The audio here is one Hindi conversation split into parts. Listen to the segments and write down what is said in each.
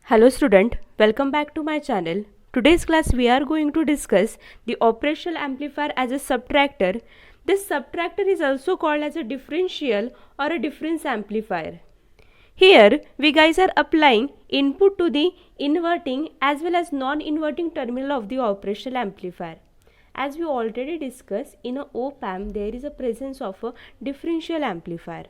Hello student, welcome back to my channel. Today's class we are going to discuss the operational amplifier as a subtractor. This subtractor is also called as a differential or a difference amplifier. Here we guys are applying input to the inverting as well as non-inverting terminal of the operational amplifier. As we already discussed, in a op-amp there is a presence of a differential amplifier.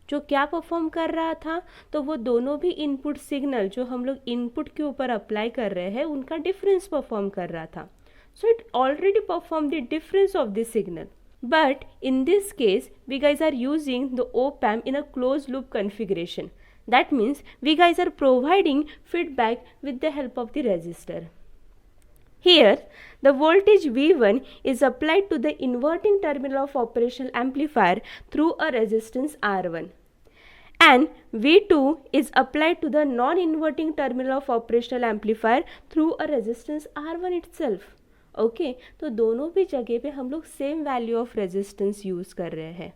जो क्या परफॉर्म कर रहा था, तो वो दोनों भी इनपुट सिग्नल जो हम लोग इनपुट के ऊपर अप्लाई कर रहे हैं उनका डिफरेंस परफॉर्म कर रहा था. So it already perform the difference of the signal. But in this case, we guys are using the op-amp in a closed loop configuration. That means we guys are providing feedback with the help of the resistor. Here, the voltage V1 is applied to the inverting terminal of operational amplifier through a resistance R1. And V2 is applied to the non-inverting terminal of operational amplifier through a resistance R1 itself. Okay, तो दोनों भी जगह पे हम लोग same value of resistance use कर रहे हैं.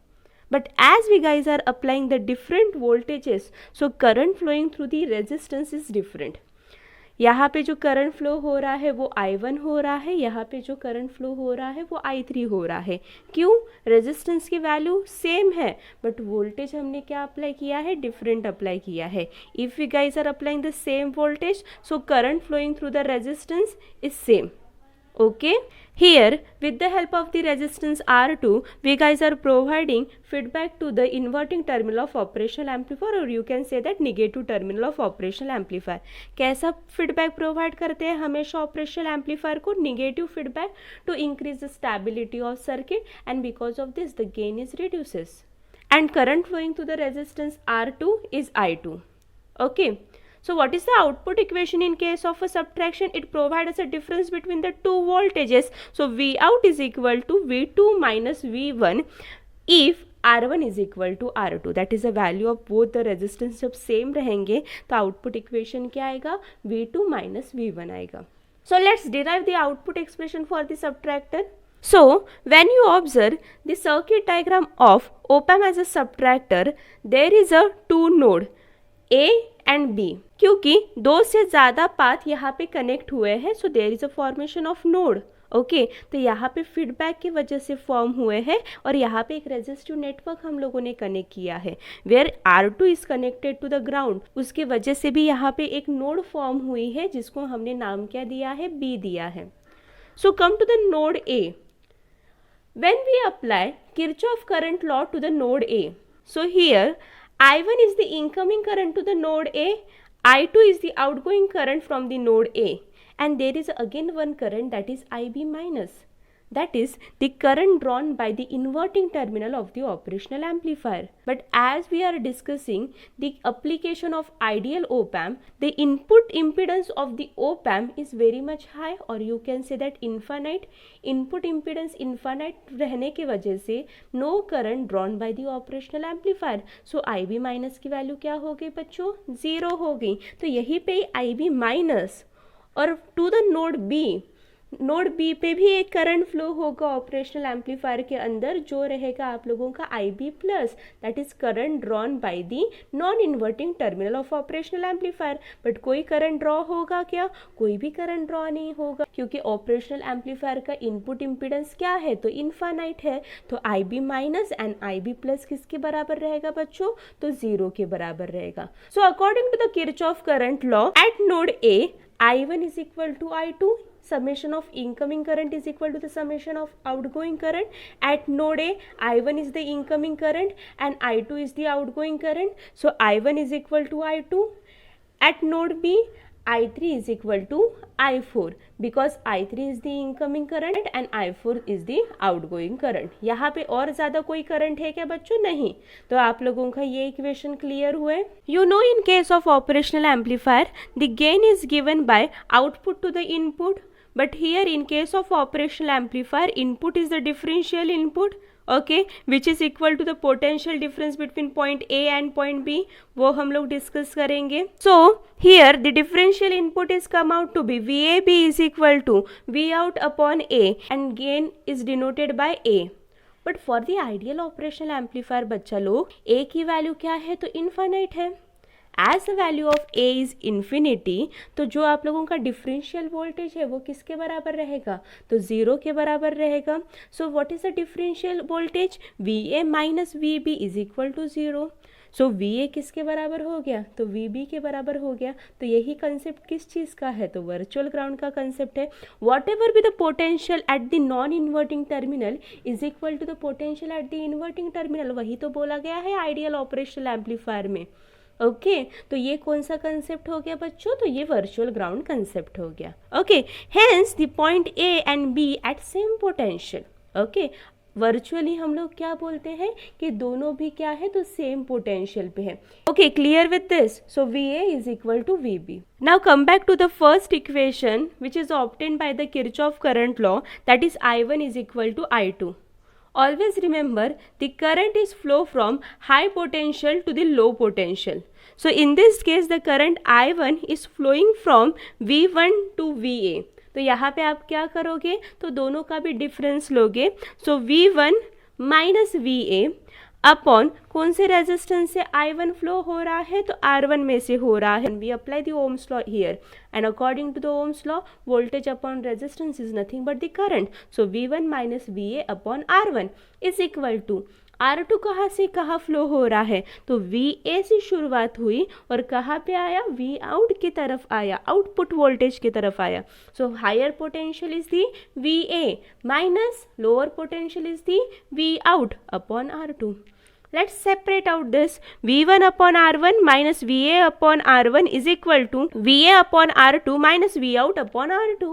But as we guys are applying the different voltages, so current flowing through the resistance is different. यहाँ पे जो करंट फ्लो हो रहा है वो I1 हो रहा है, यहाँ पे जो करंट फ्लो हो रहा है वो I3 हो रहा है. क्यों? रेजिस्टेंस की वैल्यू सेम है बट वोल्टेज हमने क्या अप्लाई किया है, डिफरेंट अप्लाई किया है. If we guys are applying the same voltage, so current flowing through the resistance is same. Okay, here with the help of the resistance R2 we guys are providing feedback to the inverting terminal of operational amplifier, or you can say that negative terminal of operational amplifier. कैसा feedback provide करते हैं हमेशा operational amplifier को? Negative feedback to increase the stability of circuit, and because of this the gain is reduces and current flowing to the resistance R2 is I2. Okay, so what is the output equation in case of a subtraction? It provides us a difference between the two voltages. So V out is equal to V2 minus V1 if R1 is equal to R2. That is the value of both the resistance. जब सेम रहेंगे तो आउटपुट इक्वेशन क्या आएगा? V2 minus V1 आएगा. So let's derive the output expression for the subtractor. So when you observe the circuit diagram of op-amp as a subtractor, there is a two node A and B. क्योंकि दो से ज़्यादा पाथ यहाँ पे कनेक्ट हुए हैं, so there is a formation of node. Okay, तो यहाँ पे फीडबैक की वजह से फॉर्म हुए हैं और यहाँ पे एक रेजिस्टिव नेटवर्क हम लोगों ने कनेक्ट किया है where R2 is connected to the ground. उसके वजह से भी यहाँ पे एक नोड फॉर्म हुई है जिसको हमने नाम क्या दिया है, B दिया है. So come to the node A. When we apply Kirchhoff current law to the node A, so here I1 is the incoming current to the node A, I2 is the outgoing current from the node A, and there is again one current that is IB minus. That is the current drawn by the inverting terminal of the operational amplifier. But as we are discussing the application of ideal op-amp, the input impedance of the op-amp is very much high, or you can say that infinite. Input impedance infinite रहने के वजह से no current drawn by the operational amplifier. So IB minus की वैल्यू क्या हो गई बच्चों? 0 हो गई. तो यहीं पे IB minus और to the node B, node B पे भी एक करंट फ्लो होगा ऑपरेशनल एम्पलीफायर के अंदर जो रहेगा आप लोगों का IB plus, that is current drawn by the non inverting terminal of operational amplifier. But कोई करंट ड्रॉ होगा क्या? कोई भी करंट ड्रॉ नहीं होगा क्योंकि ऑपरेशनल एम्पलीफायर का इनपुट इम्पीडेंस क्या है, तो इनफाइनाइट है. तो IB minus and IB plus किसके बराबर रहेगा बच्चों? तो 0 के बराबर रहेगा. So according to the Kirchhoff current law at node A, I1 is equal to I2, summation of incoming current is equal to the summation of outgoing current. At node A, I1 is the incoming current and I2 is the outgoing current. So I1 is equal to I2. At node B, I3 is equal to I4 because I3 is the incoming current and I4 is the outgoing current. यहाँ पे और ज़्यादा कोई करंट है क्या बच्चों? नहीं. तो आप लोगों का ये इक्वेशन क्लियर हुए. You know in case of operational amplifier, the gain is given by output to the input. But here in case of operational amplifier, input is the differential input, okay, which is equal to the potential difference between point A and point B. वो हम लोग डिस्कस करेंगे. So here the differential input is come out to be VAB is equal to V out upon A and gain is denoted by A. But for the ideal operational amplifier बच्चा लोग A की वैल्यू क्या है, तो इनफाइनाइट है as the value of A is infinity, तो जो आप लोगों का डिफरेंशियल वोल्टेज है वो किसके बराबर रहेगा, तो 0 के बराबर रहेगा. So what is the differential voltage, V A minus V B is equal to 0. So V A किसके बराबर हो गया, तो वी बी के बराबर हो गया. तो यही कंसेप्ट किस चीज़ का है, तो वर्चुअल ग्राउंड का कंसेप्ट है. Whatever be the potential at the non inverting terminal is equal to the potential at the inverting terminal, वही तो बोला गया है आइडियल ऑपरेशनल एम्पलीफायर में. ओके तो ये कौन सा कंसेप्ट हो गया बच्चों, तो ये वर्चुअल ग्राउंड कंसेप्ट हो गया. Okay hence the point A and B at same potential. Okay virtually हम लोग क्या बोलते हैं कि दोनों भी क्या है, तो सेम पोटेंशियल पे है. Okay clear with this. So V A is equal to V B. Now come back to the first equation which is obtained by the Kirchhoff current law, that is I1 is equal to I2. Always remember the current is flow from high potential to the low potential. So in this case the current I1 is flowing from V1 to VA. तो यहाँ पे आप क्या करोगे, तो दोनों का भी डिफरेंस लोगे. सो V1 माइनस VA अपॉन कौन से रेजिस्टेंस से I1 फ्लो हो रहा है, तो R1 में से हो रहा है. We apply the Ohm's law here and according to the Ohm's law voltage upon resistance is nothing but the current. So V1 minus VA upon R1 is equal to R2 कहाँ से कहाँ फ्लो हो रहा है, तो VA से शुरुआत हुई और कहाँ पे आया, V आउट की तरफ आया, आउटपुट वोल्टेज की तरफ आया. So higher potential is the VA minus lower potential is the V out upon R2. Let's separate out this. V1 upon R1 minus VA upon R1 is equal to VA upon R2 minus V out upon R2.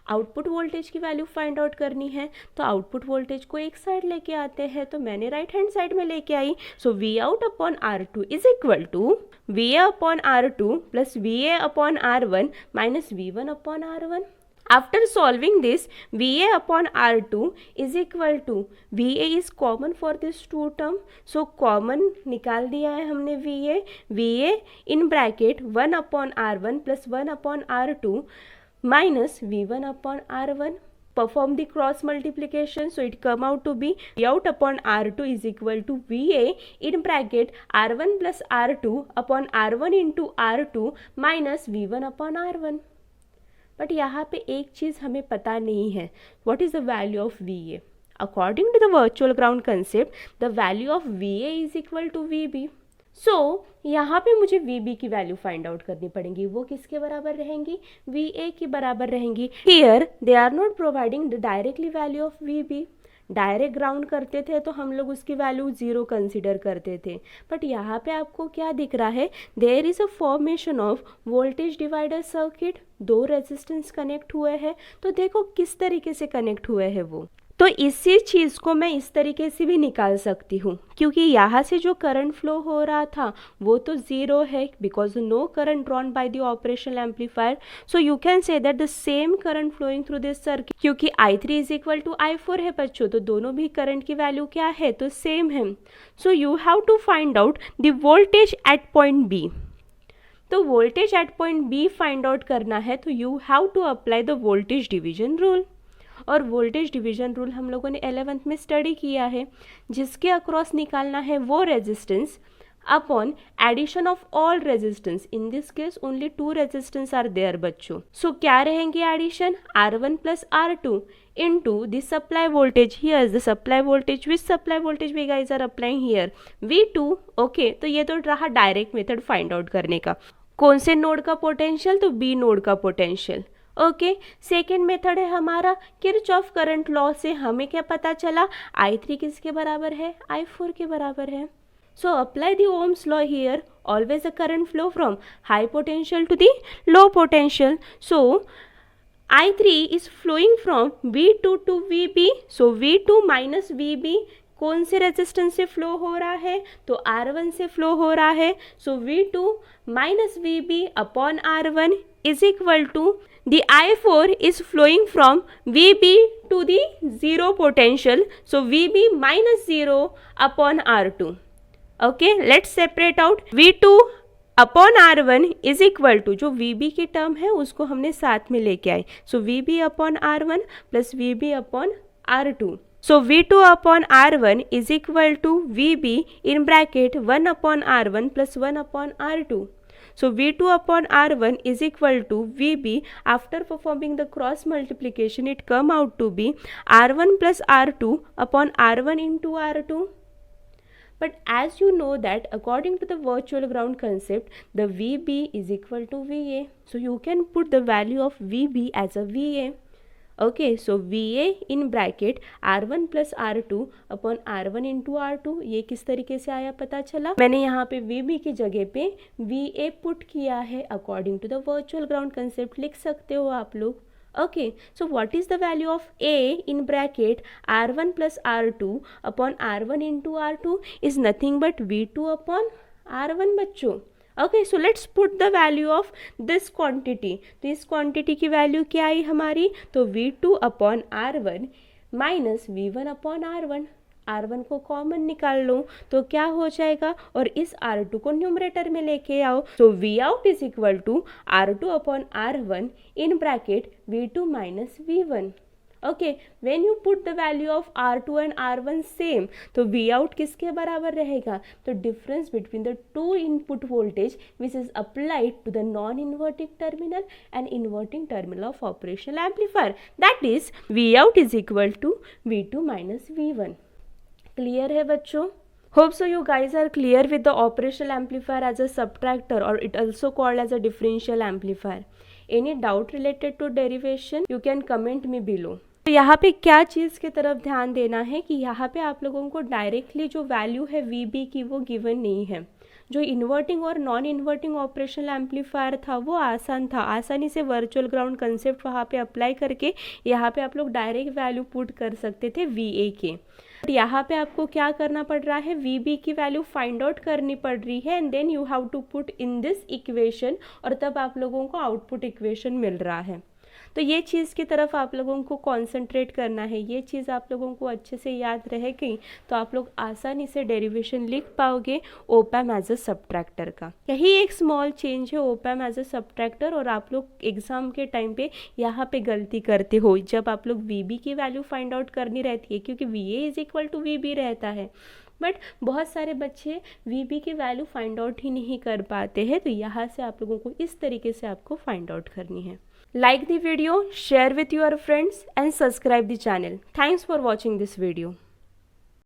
Output voltage की वैल्यू फाइंड आउट करनी है, तो आउटपुट वोल्टेज को एक साइड लेके आते हैं, तो मैंने राइट हैंड साइड में लेके आई. So V out upon R2 is equal to VA upon R2 plus VA upon R1 minus V1 upon R1. After solving this, VA upon R2 is equal to, VA is common for this two term, so common निकाल दिया है हमने VA in bracket 1 upon R1 plus 1 upon R2 minus V1 upon R1. Perform the cross multiplication, so it come out to be V out upon R2 is equal to VA in bracket R1 plus R2 upon R1 into R2 minus V1 upon R1. But यहाँ पे एक चीज़ हमें पता नहीं है, what is the value of VA. According to the virtual ground concept the value of VA is equal to VB. So यहाँ पे मुझे VB की वैल्यू फाइंड आउट करनी पड़ेगी, वो किसके बराबर रहेंगी, VA की बराबर रहेंगी. Here they are not providing the directly value of VB. Direct ground करते थे तो हम लोग उसकी वैल्यू 0 कंसिडर करते थे, बट यहाँ पे आपको क्या दिख रहा है, there is a formation of voltage divider circuit. 2 resistance connect हुए हैं, तो देखो किस तरीके से कनेक्ट हुए हैं वो. तो इसी चीज़ को मैं इस तरीके से भी निकाल सकती हूँ, क्योंकि यहाँ से जो करंट फ्लो हो रहा था वो तो 0 है, because no current drawn by the operational amplifier. So you can say that the same current flowing through this circuit, क्योंकि I3 is equal to I4 है बच्चों, तो दोनों भी करंट की वैल्यू क्या है, तो सेम है. So you have to find out the voltage at point B. तो voltage at point B find out करना है, तो you have to apply the voltage division rule. और वोल्टेज डिवीजन रूल हम लोगों ने 11th में स्टडी किया है, जिसके अक्रॉस निकालना है वो resistance upon addition of all resistance. In this case only 2 resistance are there बच्चों. सो क्या रहेंगे addition, R1 plus R2 into the supply voltage. Here is the supply voltage. Which supply voltage we guys are applying here, V2. Okay तो ये तो रहा डायरेक्ट मेथड फाइंड आउट करने का. कौन से नोड का पोटेंशियल, तो B नोड का पोटेंशियल. ओके सेकेंड मेथड है हमारा किरचॉफ करंट लॉ से हमें क्या पता चला, I3 किसके बराबर है, I4 के बराबर है. So apply the Ohm's law here. Always the current flow from high potential to the low potential. So I3 is flowing from V2 to VB. So V2 minus VB कौन से रेजिस्टेंस से फ्लो हो रहा है, तो R1 से फ्लो हो रहा है. सो V2 minus VB upon R1 is equal to the I4 is flowing from VB to the 0 potential. So VB minus 0 upon R2. Okay, let's separate out. V2 upon R1 is equal to, जो VB की टर्म है उसको हमने साथ में लेके आए. So VB upon R1 plus VB upon R2. So V2 upon R1 is equal to VB in bracket 1 upon R1 plus 1 upon R2. So V2 upon R1 is equal to VB. After performing the cross multiplication, it come out to be R1 plus R2 upon R1 into R2. But as you know that according to the virtual ground concept, the VB is equal to VA. So you can put the value of VB as a VA. Okay, so VA in bracket R1 plus R2 upon R1 into R2, ये किस तरीके से आया पता चला? मैंने यहाँ पे VB की जगह पे VA पुट किया है according to the virtual ground concept, लिख सकते हो आप लोग. Okay, so what is the value of A in bracket R1 plus R2 upon R1 into R2 is nothing but V2 upon R1 बच्चों. Okay, so let's put the value of this quantity. तो इस quantity की value क्या आई हमारी? तो V2 upon R1 minus V1 upon R1. R1 को कॉमन निकाल लो तो क्या हो जाएगा, और इस R2 को न्यूमरेटर में लेके आओ. तो V out is equal to R2 upon R1 in bracket V2 minus V1. Okay, when you put the value of R2 and R1 same, तो V out किसके बराबर रहेगा? तो difference between the two input voltage which is applied to the non inverting terminal and inverting terminal of operational amplifier, that is V out is equal to V2 minus V1. Clear है बच्चों? Hope so you guys are clear with the operational amplifier as a subtractor, or it also called as a differential amplifier. Any doubt related to derivation? You can comment me below. तो यहाँ पे क्या चीज़ की तरफ ध्यान देना है कि यहाँ पे आप लोगों को डायरेक्टली जो वैल्यू है VB की वो गिवन नहीं है. जो इन्वर्टिंग और नॉन इन्वर्टिंग ऑपरेशनल एम्पलीफायर था वो आसान था, आसानी से वर्चुअल ग्राउंड कंसेप्ट वहाँ पे अप्लाई करके यहाँ पे आप लोग डायरेक्ट वैल्यू पुट कर सकते थे VA के. यहाँ पे आपको क्या करना पड़ रहा है, VB की वैल्यू फाइंड आउट करनी पड़ रही है and then you have to put in this equation, और तब आप लोगों को आउटपुट इक्वेशन मिल रहा है. तो ये चीज़ की तरफ आप लोगों को कॉन्सेंट्रेट करना है. ये चीज़ आप लोगों को अच्छे से याद रहेगी तो आप लोग आसानी से डेरिवेशन लिख पाओगे ओपैम एज अ सबट्रैक्टर का. यही एक स्मॉल चेंज है ओपैम एज अ सबट्रैक्टर, और आप लोग एग्जाम के टाइम पे यहाँ पे गलती करते हो जब आप लोग VB की वैल्यू फाइंड आउट करनी रहती है, क्योंकि VA is equal to VB रहता है. बट बहुत सारे बच्चे VB की वैल्यू फाइंड आउट ही नहीं कर पाते हैं, तो यहाँ से आप लोगों को इस तरीके से आपको फाइंड आउट करनी है. Like the video, share with your friends and subscribe the channel. Thanks for watching this video.